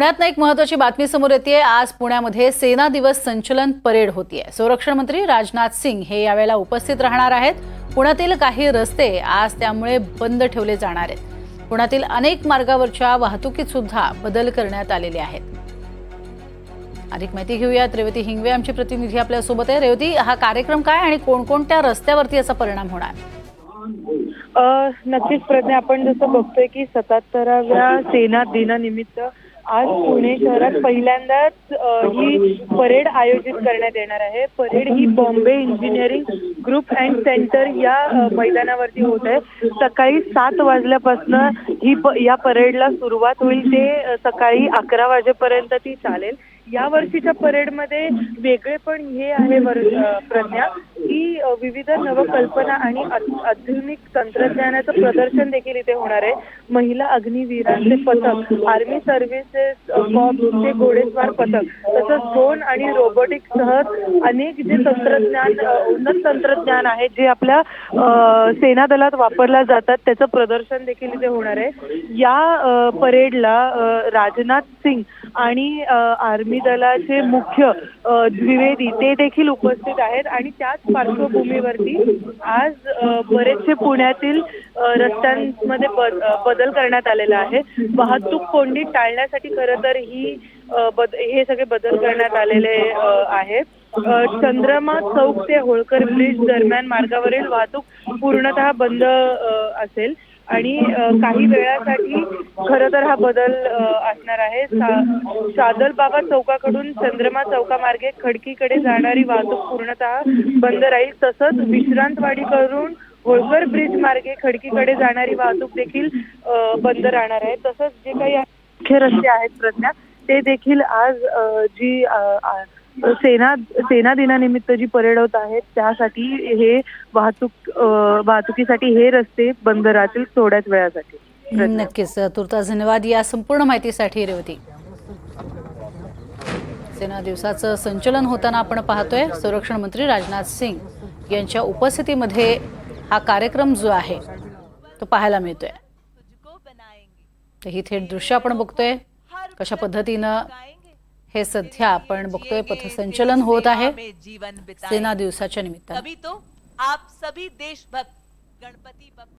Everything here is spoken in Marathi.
पुण्यात एक महत्त्वाची बातमी समोर येते। आज पुण्यामध्ये सेना दिवस संचलन परेड होतीये। संरक्षण मंत्री राजनाथ सिंह हे यावेळेला उपस्थित राहणार आहेत। पुण्यातील काही रस्ते आज त्यामुळे बंद ठेवले जाणार आहेत। पुण्यातील अनेक मार्गावरच्या वाहतुकीत सुद्धा बदल करण्यात आलेले आहेत। अधिक माहिती घेऊयात। रेवती हिंगवे आमची प्रतिनिधी आपल्या सोबत आहे। रेवती, हा कार्यक्रम काय आणि कोणकोणत्या रस्त्यावरती याचा परिणाम होणार? नक्कीच प्रज्ञा, आपण जसं बघतोय की 77व्या सेना दिनानिमित्त आज पुणे शहरात पहिल्यांदाच ही परेड आयोजित करण्यात येणार आहे। Parade he Bombay engineering group and centre या मैदानावरती होत आहे। सकाळी 7 वाजल्यापासून या परेडला सुरुवात होईल ते सकाळी 11 वाजेपर्यंत ती चालेल। या वर्षीच्या परेडमध्ये वेगळे पण हे आहे प्रज्ञा की विविध नवकल्पना आणि आधुनिक तंत्रज्ञानाचं प्रदर्शन देखील इथे होणार आहे। महिला अग्निवीरांचे पथक, आर्मी सर्व्हिसेस कॉर्प्सचे घोडेस्वार पथक, तसंच ड्रोन आणि रोबोटिक्स सह अनेक जे तंत्रज्ञान उन्नत तंत्रज्ञान आहे जे आपल्या सेना दलात वापरला जातात त्याचं प्रदर्शन देखील इथे होणार आहे। या परेडला राजनाथ सिंग आणि आर्मी दलाचे मुख्य द्विवेदी ते देखील उपस्थित आहेत आणि त्याच पार्श्वभूमीवरती आज बरेचसे पुण्यातील रस्त्यांमध्ये बदल करण्यात आलेला आहे। वाहतूक कोंडी टाळण्यासाठी खरं तर हे सगळे बदल करण्यात आलेले आहेत। चंद्रमा चौक ते होळकर ब्रिज दरम्यान मार्गावरील वाहतूक पूर्णतः बंद असेल आणि काही वेळासाठी खरं तर हा बदल असणार आहे। सादलबाबा चौकाकडून चंद्रमा चौकामार्गे खडकीकडे जाणारी वाहतूक पूर्णतः बंद राहील। तसंच विश्रांतवाडीकडून होळकर ब्रिज मार्गे खडकीकडे जाणारी वाहतूक देखील बंद राहणार आहे। तसंच जे काही मुख्य रस्ते आहेत प्रज्ञा, ते देखील आज जी सेना दिनानिमित्त जी परेड होत आहे त्यासाठी हे वाहतुकीसाठी हे रस्ते बंद राहतील थोड्याच वेळासाठी। नक्कीच, तुर्तास धन्यवाद या संपूर्ण माहितीसाठी रेवती। सेना दिवसाचं संचलन होताना आपण पाहतोय संरक्षण मंत्री राजनाथ सिंह यांच्या उपस्थितीमध्ये हा कार्यक्रम जो आहे तो पाहायला मिळतोय। ही थेट दृश्य आपण बघतोय कशा पद्धतीनं हे सध्या आपण बघतोय पथसंचलन होत आहे सेना दिवसाच्या निमित्ताने।